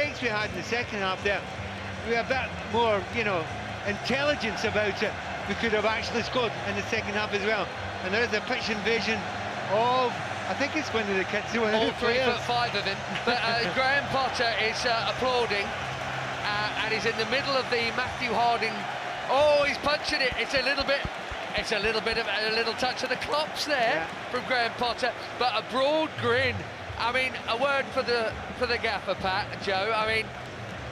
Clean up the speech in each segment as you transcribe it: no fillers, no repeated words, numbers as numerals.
mistakes we had in the second half there, we had a bit more, you know, intelligence about it. We could have actually scored in the second half as well. And there's a pitch invasion of, I think it's one of the kids who all 3'5" of him. But Graham Potter is applauding, and he's in the middle of the Matthew Harding. Oh, he's punching it. It's a little bit of a little touch of the Klops there from Graham Potter, but a broad grin. I mean, a word for the gaffer, Pat, Joe. I mean,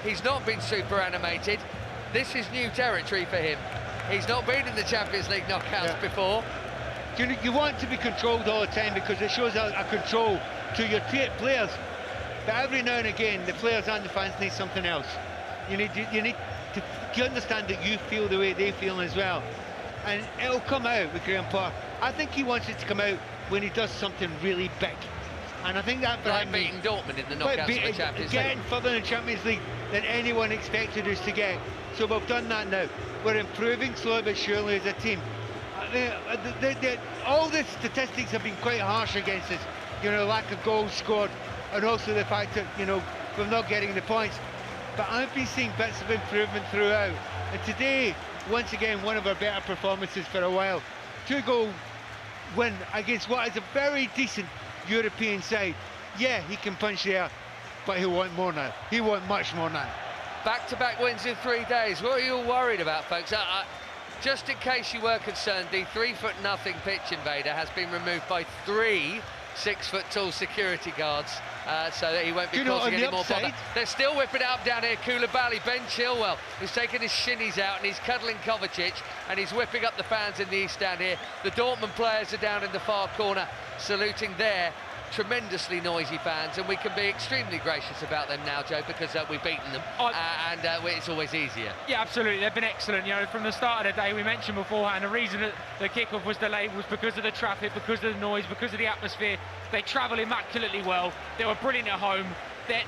he's not been super animated. This is new territory for him. He's not been in the Champions League knockouts before. You want to be controlled all the time because it shows a control to your players. But every now and again, the players and the fans need something else. You need to understand that you feel the way they feel as well. And it'll come out with Graham Potter. I think he wants it to come out when he does something really big. And I think that for him, beating Dortmund in the knockouts of the Champions League. Getting further in the Champions League than anyone expected us to get. So we've done that now. We're improving slowly but surely as a team. All the statistics have been quite harsh against us. You know, lack of goals scored, and also the fact that, you know, we're not getting the points. But I've been seeing bits of improvement throughout. And today, once again, one of our better performances for a while. 2-goal win against what is a very decent European side. Yeah, he can punch the air, but he'll want more now. He wants much more now. Back-to-back wins in 3 days. What are you all worried about, folks? Just in case you were concerned, the 3'0" pitch invader has been removed by 3 6-foot-tall security guards, so that he won't be causing any more bother. They're still whipping it up down here. Koulibaly, Ben Chilwell, who's taking his shinnies out and he's cuddling Kovacic, and he's whipping up the fans in the East Stand here. The Dortmund players are down in the far corner saluting their tremendously noisy fans, and we can be extremely gracious about them now, Joe, because we've beaten them, and it's always easier. Yeah, absolutely. They've been excellent. You know, from the start of the day, we mentioned beforehand, the reason that the kickoff was delayed was because of the traffic, because of the noise, because of the atmosphere. They travel immaculately well. They were brilliant at home.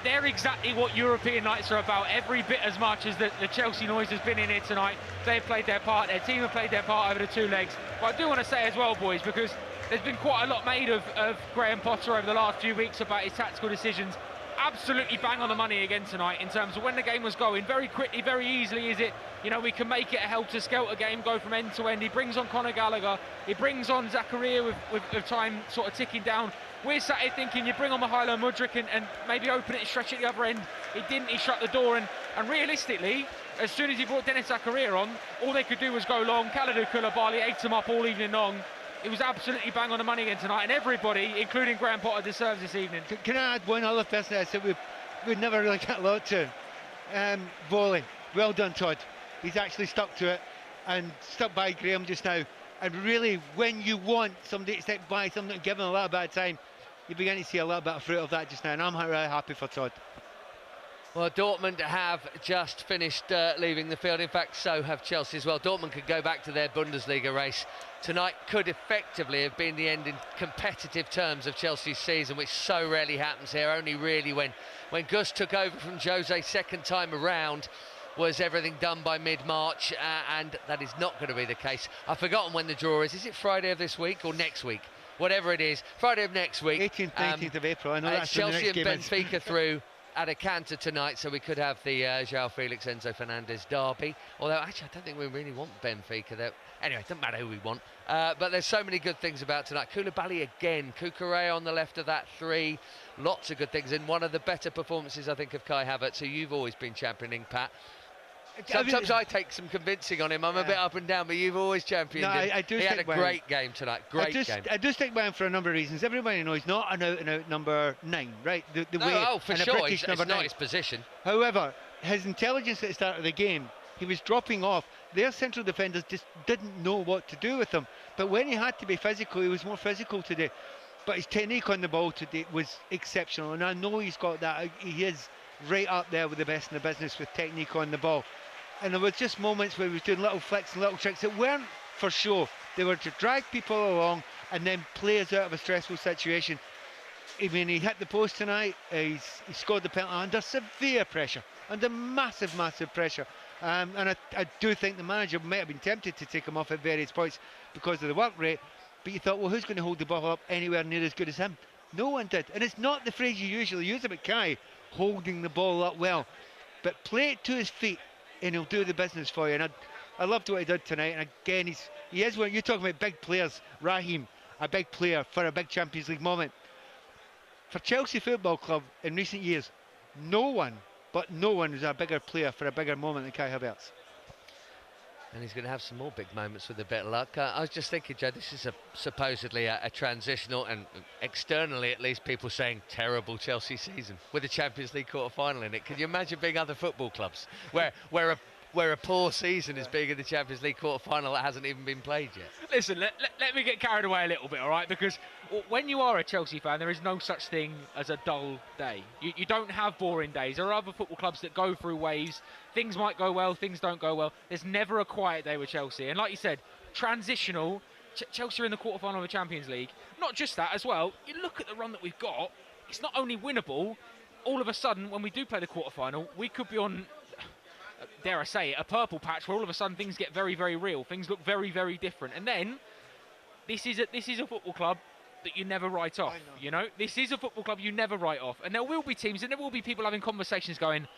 They're exactly what European nights are about, every bit as much as the Chelsea noise has been in here tonight. They've played their part, their team have played their part over the 2 legs. But I do want to say as well, boys, because there's been quite a lot made of Graham Potter over the last few weeks about his tactical decisions. Absolutely bang on the money again tonight in terms of when the game was going. Very quickly, very easily is it, you know, we can make it a helter-skelter game, go from end to end. He brings on Conor Gallagher, he brings on Zakaria with time sort of ticking down. We're sat here thinking you bring on Mykhailo Mudryk and maybe open it and stretch it the other end. He didn't, he shut the door, and realistically, as soon as he brought Dennis Zakaria on, all they could do was go long. Kalidou Koulibaly ate him up all evening long. It was absolutely bang on the money again tonight, and everybody, including Graham Potter, deserves this evening. Can I add one other person that I said we'd never really get a lot to? Bowling. Well done, Todd. He's actually stuck to it and stuck by Graham just now. And really, when you want somebody to stick by something and give him a little bit of time, you begin to see a little bit of fruit of that just now, and I'm really happy for Todd. Well, Dortmund have just finished leaving the field. In fact, so have Chelsea as well. Dortmund could go back to their Bundesliga race. Tonight could effectively have been the end in competitive terms of Chelsea's season, which so rarely happens here. Only really when Gus took over from Jose second time around was everything done by mid-March, and that is not going to be the case. I've forgotten when the draw is. Is it Friday of this week or next week? Whatever it is, Friday of next week. 18th, 19th of April. I know that's Chelsea and Benfica through at a canter tonight, so we could have the João Felix, Enzo Fernandez derby. Although, actually, I don't think we really want Benfica. Anyway, it doesn't matter who we want. But there's so many good things about tonight. Koulibaly again, Cucurella on the left of that 3. Lots of good things. And one of the better performances, I think, of Kai Havertz, who you've always been championing, Pat. Sometimes I take some convincing on him. I'm a bit up and down, but you've always championed him. I do. He had a great game tonight. Great game. I do stick by him for a number of reasons. Everybody knows he's not an out-and-out number 9, right? For sure. It's not his position. However, his intelligence at the start of the game, he was dropping off. Their central defenders just didn't know what to do with him. But when he had to be physical, he was more physical today. But his technique on the ball today was exceptional, and I know he's got that. He is right up there with the best in the business with technique on the ball. And there was just moments where he was doing little flicks and little tricks that weren't for show. They were to drag people along and then play us out of a stressful situation. I mean, he hit the post tonight. He scored the penalty under severe pressure, under massive pressure. And I do think the manager might have been tempted to take him off at various points because of the work rate. But you thought, well, who's going to hold the ball up anywhere near as good as him? No one did. And it's not the phrase you usually use about Kai, holding the ball up well. But play it to his feet and he'll do the business for you. And I loved what he did tonight. And again, he is one. You're talking about big players. Raheem, a big player for a big Champions League moment. For Chelsea Football Club in recent years, no one is a bigger player for a bigger moment than Kai Havertz. And he's going to have some more big moments with a bit of luck. I was just thinking, Joe, this is supposedly a transitional, and externally at least people saying terrible Chelsea season with a Champions League quarter-final in it. Can you imagine being other football clubs where a poor season is being in the Champions League quarter-final that hasn't even been played yet? Listen, let me get carried away a little bit, all right? Because when you are a Chelsea fan, there is no such thing as a dull day. You don't have boring days. There are other football clubs that go through waves. Things might go well, things don't go well. There's never a quiet day with Chelsea. And like you said, transitional. Chelsea are in the quarter-final of the Champions League. Not just that as well. You look at the run that we've got. It's not only winnable. All of a sudden, when we do play the quarter-final, we could be on, dare I say it, a purple patch where all of a sudden things get very, very real. Things look very, very different. And then this is a football club that you never write off. You know, this is a football club you never write off. And there will be teams and there will be people having conversations going,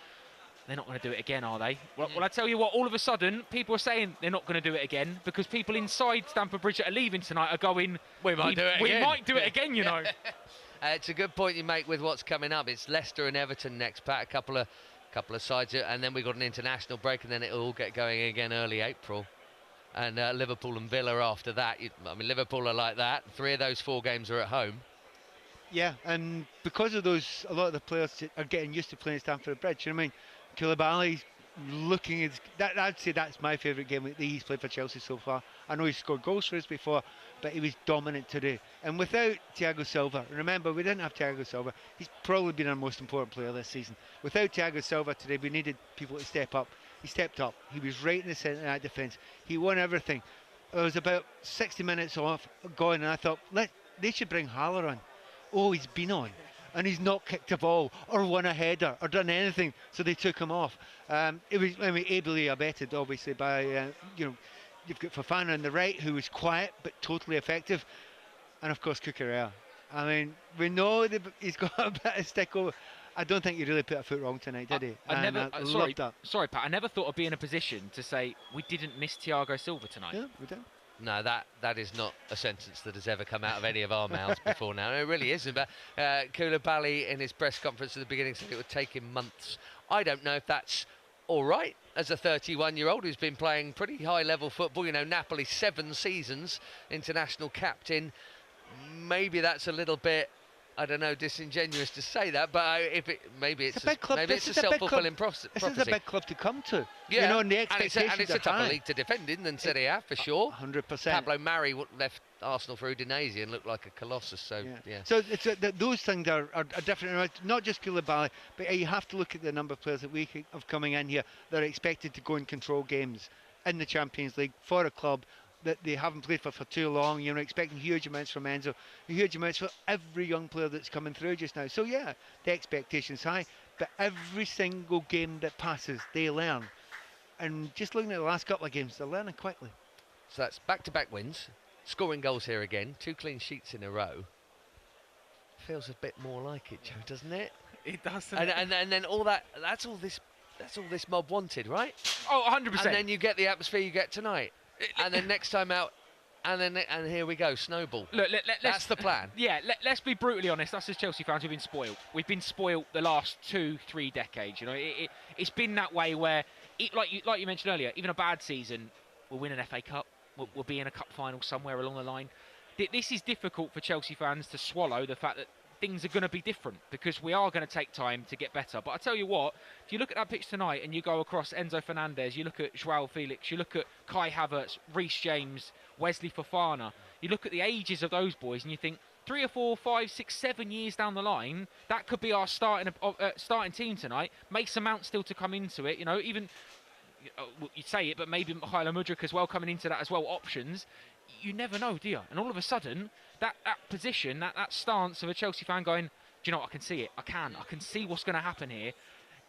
they're not going to do it again, are they? Well, I tell you what, all of a sudden people are saying they're not going to do it again because people inside Stamford Bridge that are leaving tonight are going, we might do it again, you know. It's a good point you make with what's coming up. It's Leicester and Everton next, Pat. A couple of sides, and then we've got an international break, and then it'll all get going again early April. And Liverpool and Villa after that. I mean, Liverpool are like that. 3 of those 4 games are at home. Yeah, and because of those, a lot of the players are getting used to playing at Stamford Bridge. You know what I mean? Koulibaly's looking at that. I'd say that's my favourite game that he's played for Chelsea so far. I know he's scored goals for us before, but he was dominant today. And without Thiago Silva, remember we didn't have Thiago Silva. He's probably been our most important player this season. Without Thiago Silva today, we needed people to step up. He stepped up. He was right in the centre of that defence. He won everything. It was about 60 minutes off gone, and I thought they should bring Haller on. Oh, he's been on. And he's not kicked a ball or won a header or done anything, so they took him off. It was, I mean, ably abetted, obviously, by you've got Fofana on the right, who was quiet but totally effective, and of course Cucurella. I mean, we know that he's got a bit of stick over. I don't think he really put a foot wrong tonight, did he? I sorry, Pat. I never thought I'd be in a position to say we didn't miss Thiago Silva tonight. Yeah, we did. No, that is not a sentence that has ever come out of any of our mouths before now. It really isn't. But Koulibaly in his press conference at the beginning said it would take him months. I don't know if that's all right as a 31-year-old who's been playing pretty high-level football. You know, Napoli 7 seasons, international captain. Maybe that's a little bit, I don't know, disingenuous to say that, but maybe it's a big club. Maybe it's a self-fulfilling prophecy. This is a big club to come to. Yeah, you know, and the expectations and it's a tougher league to defend in than Serie A for sure. 100%. Pablo Mari left Arsenal for Udinese and looked like a colossus. So yeah. So it's those things are different. Not just Koulibaly, but you have to look at the number of players that we have coming in here that are expected to go and control games in the Champions League for a club that they haven't played for too long. You know, expecting huge amounts from Enzo, huge amounts for every young player that's coming through just now. So yeah, the expectation's high, but every single game that passes, they learn. And just looking at the last couple of games, they're learning quickly. So that's back-to-back wins, scoring goals here again, 2 clean sheets in a row. Feels a bit more like it, Joe, doesn't it? It does. And then all that, that's all this mob wanted, right? Oh, 100%. And then you get the atmosphere you get tonight. And then next time out, and here we go, snowball. Look, that's the plan. Yeah, let's be brutally honest. Us as Chelsea fans, we've been spoiled. We've been spoiled the last 2-3 decades. You know, it's been that way where, like you mentioned earlier, even a bad season, we'll win an FA Cup. We'll be in a cup final somewhere along the line. This is difficult for Chelsea fans to swallow, the fact that things are going to be different because we are going to take time to get better. But I tell you what, if you look at that pitch tonight and you go across Enzo Fernandez, you look at Joao Felix, you look at Kai Havertz, Reece James, Wesley Fofana, you look at the ages of those boys and you think 3 or 4, 5, 6, 7 years down the line, that could be our starting team tonight. Mason Mount still to come into it, you know, even, you say it, but maybe Mikhailo Mudryk as well coming into that as well, options. You never know, do you? And all of a sudden, that position, that stance of a Chelsea fan going, do you know what, I can see it. I can see what's going to happen here.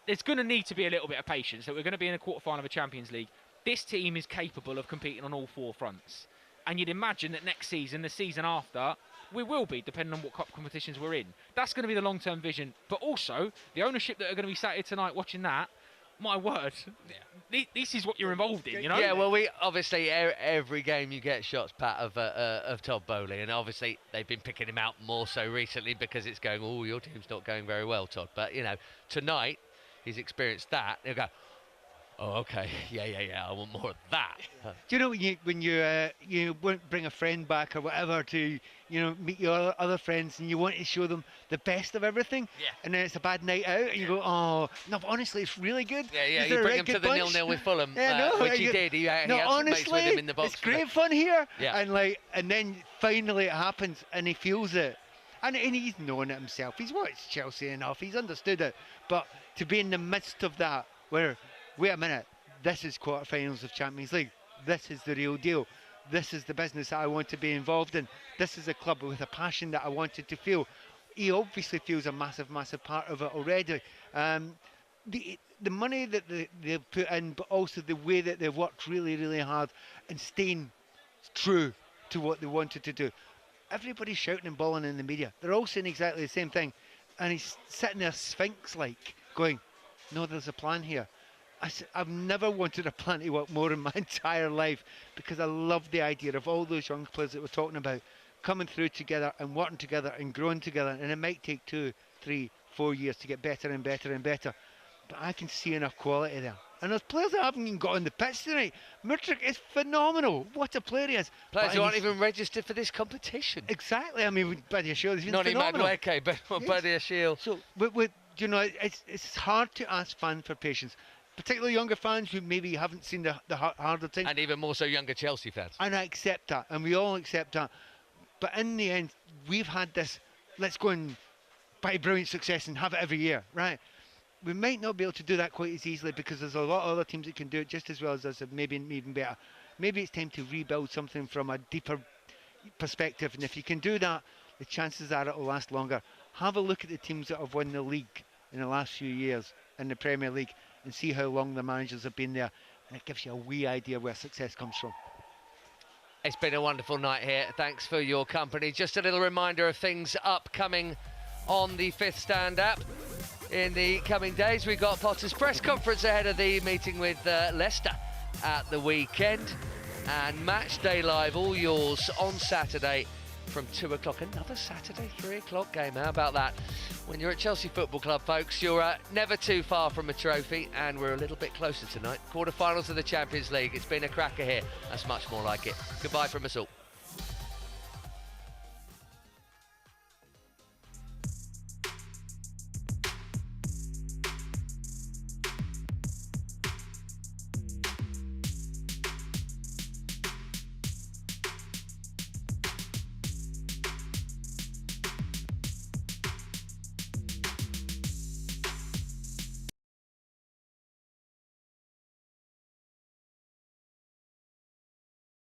There's going to need to be a little bit of patience that we're going to be in a quarter-final of a Champions League. This team is capable of competing on all 4 fronts. And you'd imagine that next season, the season after, We will be, depending on what cup competitions we're in. That's going to be the long-term vision. But also, the ownership that are going to be sat here tonight watching that, my word, this is what you're involved in, you know? Yeah, well, we obviously, every game you get shots, Pat, of Todd Boehly, and obviously they've been picking him out more so recently because it's going, oh, your team's not going very well, Todd. But, you know, tonight he's experienced that. He'll go, oh, okay, yeah, I want more of that. Do you know when you bring a friend back or whatever to meet your other friends and you want to show them the best of everything, and then it's a bad night out and you go, oh no, but honestly it's really good. Yeah, you bring him to the 0-0 with Fulham, which he did. He had some mates with him in the box. It's great fun here, and then finally it happens and he feels it, and he's known it himself. He's watched Chelsea enough. He's understood it, but to be in the midst of that, where wait a minute, this is quarterfinals of Champions League. This is the real deal. This is the business that I want to be involved in. This is a club with a passion that I wanted to feel. He obviously feels a massive, massive part of it already. The money that they've put in, but also the way that they've worked really, really hard and staying true to what they wanted to do. Everybody's shouting and bawling in the media. They're all saying exactly the same thing. And he's sitting there sphinx-like going, no, there's a plan here. I've never wanted a plan to work more in my entire life, because I love the idea of all those young players that we're talking about coming through together and working together and growing together. And it might take 2, 3, 4 years to get better and better and better. But I can see enough quality there. And there's players that haven't even got on the pitch tonight. Mudryk is phenomenal. What a player he is. Players who aren't even registered for this competition. Exactly. I mean, Badiashile has been not phenomenal. Not in Madueke, but Badiashile. So, it's hard to ask fans for patience. Particularly younger fans who maybe haven't seen the harder thing. And even more so younger Chelsea fans. And I accept that, and we all accept that. But in the end, we've had this, let's go and buy brilliant success and have it every year, right? We might not be able to do that quite as easily, because there's a lot of other teams that can do it just as well as us, maybe even better. Maybe it's time to rebuild something from a deeper perspective, and if you can do that, the chances are it will last longer. Have a look at the teams that have won the league in the last few years in the Premier League, and see how long the managers have been there, and it gives you a wee idea where success comes from. It's been a wonderful night here. Thanks for your company. Just a little reminder of things upcoming on the Fifth Stand app. In the coming days, we've got Potter's press conference ahead of the meeting with Leicester at the weekend, and Matchday Live, all yours on Saturday from 2 o'clock. Another Saturday 3 o'clock game. How about that? When you're at Chelsea Football Club, folks, you're never too far from a trophy, and we're a little bit closer tonight. Quarter-finals of the Champions League. It's been a cracker here. That's much more like it. Goodbye from us all.